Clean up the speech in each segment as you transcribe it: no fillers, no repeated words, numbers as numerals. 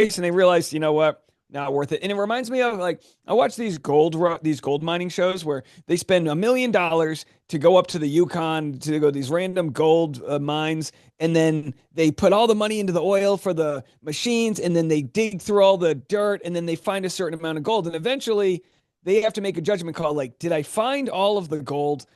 and they realize, you know what, not worth it. And it reminds me of like I watch these gold mining shows where they spend $1 million to go up to the Yukon to go to these random gold mines, and then they put all the money into the oil for the machines, and then they dig through all the dirt, and then they find a certain amount of gold, and eventually they have to make a judgment call like, did I find all of the gold?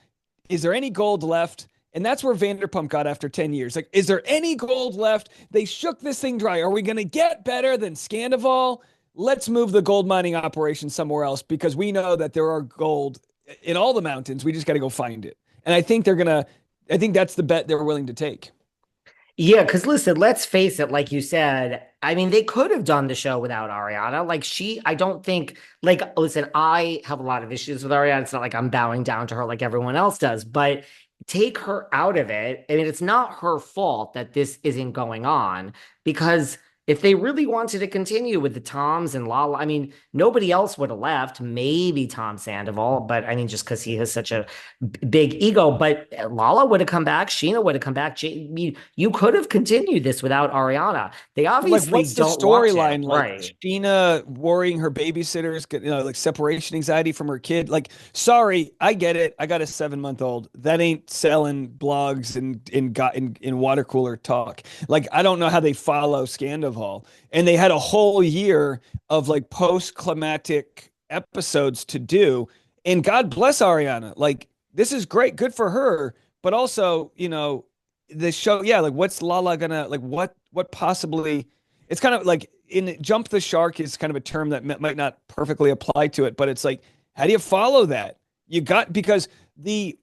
Is there any gold left? And that's where Vanderpump got after 10 years. Like, is there any gold left? They shook this thing dry. Are we going to get better than Scandival? Let's move the gold mining operation somewhere else because we know that there are gold in all the mountains. We just got to go find it. And I think that's the bet they're willing to take. Yeah, because listen, let's face it, like you said, I mean, they could have done the show without Ariana. I don't think, like, listen, I have a lot of issues with Ariana. It's not like I'm bowing down to her like everyone else does, but take her out of it. I mean, it's not her fault that this isn't going on because if they really wanted to continue with the Toms and Lala, I mean, nobody else would have left. Maybe Tom Sandoval, but I mean, just because he has such a big ego. But Lala would have come back. Sheena would have come back. You could have continued this without Ariana. They But like, obviously what's the don't want to, storyline? Like right? Sheena worrying her babysitters, like separation anxiety from her kid. Like, sorry, I get it. I got a 7 month old. That ain't selling blogs and in water cooler talk. Like, I don't know how they follow Scandival, and they had a whole year of like post climatic episodes to do. And God bless Ariana. Like, this is great, good for her. But also, the show, yeah, like what's Lala gonna like? What possibly? It's kind of like in jump the shark is kind of a term that might not perfectly apply to it, but it's like, how do you follow that? You got because the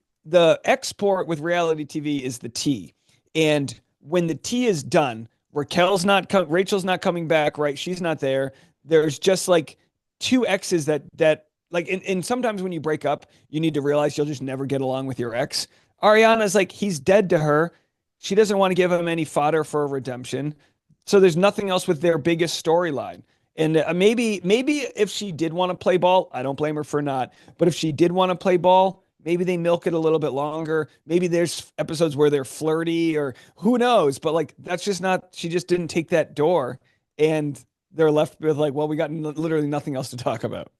export with reality TV is the tea, and when the tea is done, Rachel's not coming back, right? She's not there. There's just like two exes that like, and sometimes when you break up, you need to realize you'll just never get along with your ex. Ariana's like, he's dead to her. She doesn't want to give him any fodder for a redemption. So there's nothing else with their biggest storyline. And maybe if she did want to play ball, I don't blame her for not. But if she did want to play ball, maybe they milk it a little bit longer. Maybe there's episodes where they're flirty or who knows. But like, that's just not, she just didn't take that door. And they're left with like, well, we got literally nothing else to talk about.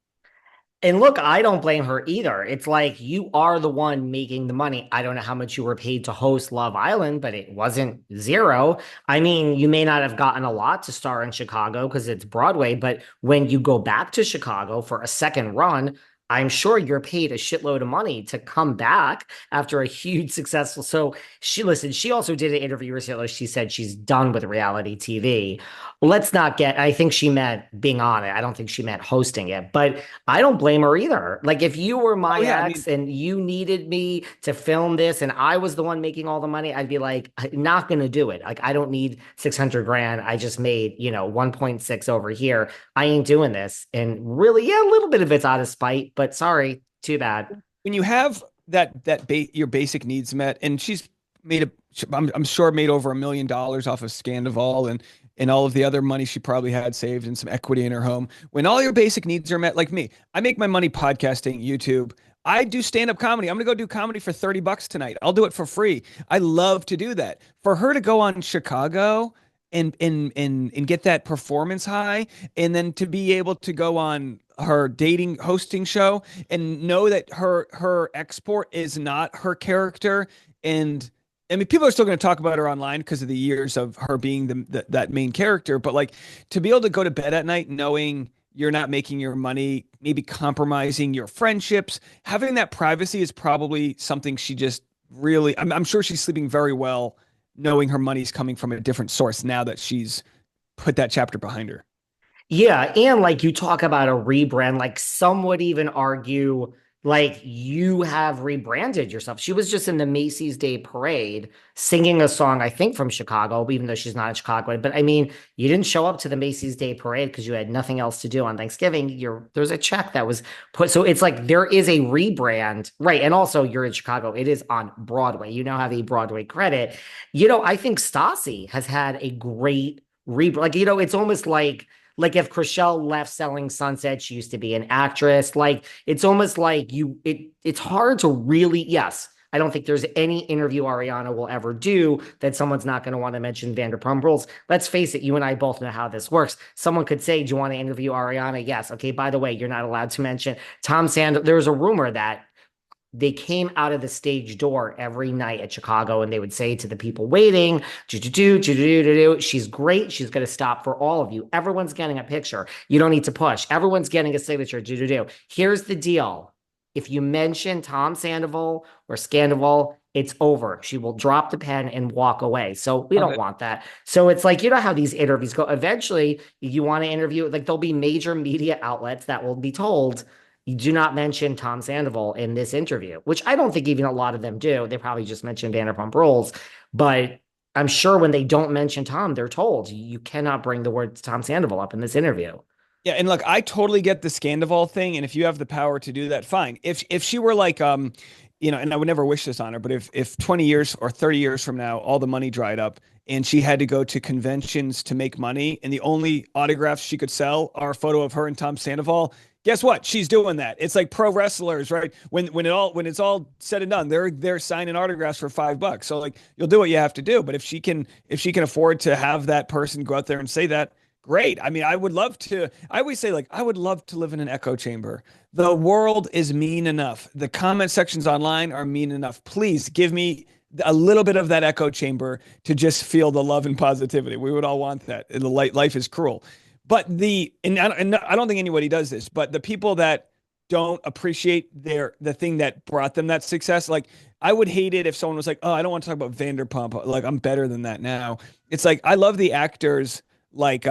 And look, I don't blame her either. It's like you are the one making the money. I don't know how much you were paid to host Love Island, but it wasn't zero. I mean, you may not have gotten a lot to star in Chicago because it's Broadway, but when you go back to Chicago for a second run, I'm sure you're paid a shitload of money to come back after a huge successful. So she also did an interview recently. She said she's done with reality TV. Let's not get, I think she meant being on it. I don't think she meant hosting it, but I don't blame her either. Like if you were Oh my yeah, I ex mean, and you needed me to film this and I was the one making all the money, I'd be like, I'm not going to do it. Like I don't need 600 grand. I just made, 1.6 over here. I ain't doing this. And really, yeah, a little bit of it's out of spite, but sorry, too bad. when you have your basic needs met, and she's made a, I'm sure made over $1 million off of Scandival and all of the other money she probably had saved and some equity in her home. When all your basic needs are met, like me, I make my money podcasting, YouTube. I do stand-up comedy. I'm gonna go do comedy for $30 tonight. I'll do it for free. I love to do that. For her to go on Chicago and get that performance high, and then to be able to go on her dating hosting show and know that her export is not her character. And I mean, people are still going to talk about her online because of the years of her being that main character, but like to be able to go to bed at night knowing you're not making your money, maybe compromising your friendships, having that privacy is probably something she just really, I'm sure she's sleeping very well knowing her money's coming from a different source now that she's put that chapter behind her. Yeah, and like you talk about a rebrand, like some would even argue like you have rebranded yourself. She was just in the Macy's Day Parade singing a song, I think from Chicago, even though she's not in Chicago. But I mean, you didn't show up to the Macy's Day Parade because you had nothing else to do on Thanksgiving. There's a check that was put. So it's like there is a rebrand, right? And also you're in Chicago. It is on Broadway. You now have a Broadway credit. I think Stassi has had a great rebrand. Like, it's almost like if Chriselle left Selling Sunset, she used to be an actress. Like it's almost like it's hard to really, yes, I don't think there's any interview Ariana will ever do that someone's not going to want to mention Vanderpump Rules. Let's face it, you and I both know how this works. Someone could say, do you want to interview Ariana? Yes. Okay, by the way, you're not allowed to mention Tom Sandler. There was a rumor that they came out of the stage door every night at Chicago and they would say to the people waiting, she's great. She's going to stop for all of you. Everyone's getting a picture. You don't need to push. Everyone's getting a signature. Here's the deal. If you mention Tom Sandoval or Scandoval, it's over. She will drop the pen and walk away. So we don't want that. So it's like, you know how these interviews go. Eventually, you want to interview, like there'll be major media outlets that will be told, you do not mention Tom Sandoval in this interview, which I don't think even a lot of them do. They probably just mention Vanderpump Rules. But I'm sure when they don't mention Tom, they're told you cannot bring the word Tom Sandoval up in this interview. Yeah, and look, I totally get the Scandival thing, and if you have the power to do that, fine. If she were like, and I would never wish this on her, but if 20 years or 30 years from now, all the money dried up and she had to go to conventions to make money, and the only autographs she could sell are a photo of her and Tom Sandoval, guess what? She's doing that. It's like pro wrestlers, right? When it's all said and done, they're signing autographs for $5. So like you'll do what you have to do, but if she can afford to have that person go out there and say that. Great. I mean, I would love to. I always say, like, I would love to live in an echo chamber. The world is mean enough. The comment sections online are mean enough. Please give me a little bit of that echo chamber to just feel the love and positivity. We would all want that. The life is cruel. But I don't think anybody does this, but the people that don't appreciate the thing that brought them that success, like I would hate it if someone was like, oh, I don't want to talk about Vanderpump. Like, I'm better than that now. It's like, I love the actors like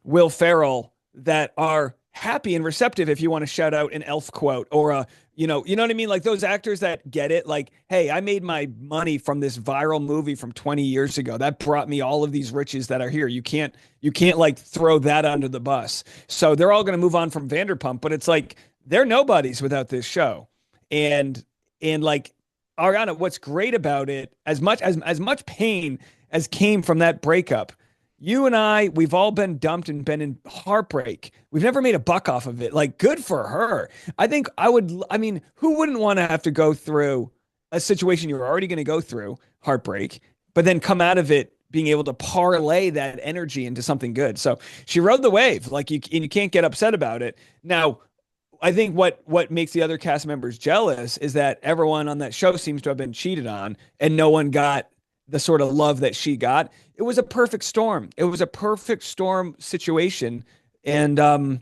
Will Ferrell that are happy and receptive if you want to shout out an elf quote or you know what I mean? Like those actors that get it, like, hey, I made my money from this viral movie from 20 years ago. That brought me all of these riches that are here. You can't like throw that under the bus. So they're all going to move on from Vanderpump, but it's like they're nobodies without this show. And like Ariana, what's great about it, as much pain as came from that breakup, you and I, we've all been dumped and been in heartbreak. We've never made a buck off of it. Like, good for her. I mean, who wouldn't want to have to go through a situation you're already going to go through, heartbreak, but then come out of it being able to parlay that energy into something good. So she rode the wave. Like you can't get upset about it. Now, I think what makes the other cast members jealous is that everyone on that show seems to have been cheated on and no one got the sort of love that she got. It was a perfect storm. It was a perfect storm situation. And, that's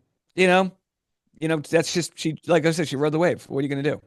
just, like I said, she rode the wave. What are you going to do?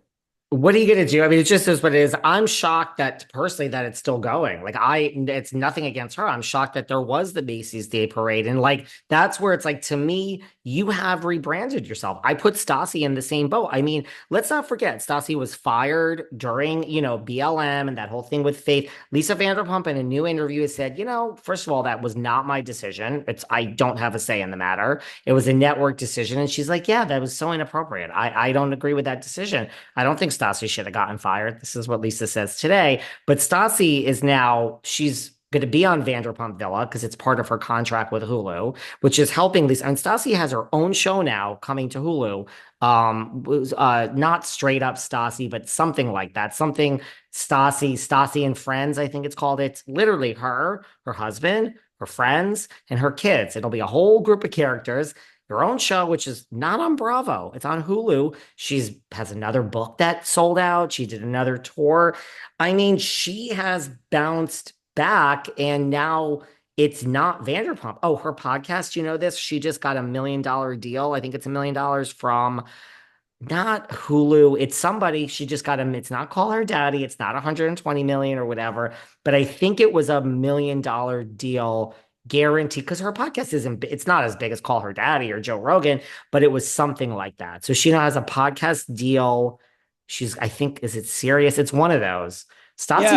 What are you going to do? I mean, it just is what it is. I'm shocked that personally that it's still going. It's nothing against her. I'm shocked that there was the Macy's Day Parade. And like, that's where it's like, to me, you have rebranded yourself. I put Stassi in the same boat. I mean, let's not forget, Stassi was fired during, BLM and that whole thing with Faith. Lisa Vanderpump in a new interview has said, first of all, that was not my decision. I don't have a say in the matter. It was a network decision. And she's like, yeah, that was so inappropriate. I don't agree with that decision. I don't think Stassi should have gotten fired. This is what Lisa says today. But Stassi she's going to be on Vanderpump Villa because it's part of her contract with Hulu, which is helping Lisa. And Stassi has her own show now coming to Hulu. Not straight up Stassi, but something like that. Something Stassi and Friends, I think it's called. It's literally her husband, her friends, and her kids. It'll be a whole group of characters. Her own show, which is not on Bravo. It's on Hulu. Has another book that sold out. She did another tour. I mean, she has bounced back and now it's not Vanderpump. Oh, her podcast, you know this? She just got $1 million deal. I think it's $1 million from not Hulu. It's somebody. She just got it's not Call Her Daddy. It's not 120 million or whatever, but I think it was $1 million deal guaranteed because her podcast it's not as big as Call Her Daddy or Joe Rogan, but it was something like that. So she now has a podcast deal. I think, is it Sirius? It's one of those. Yeah, Stassi's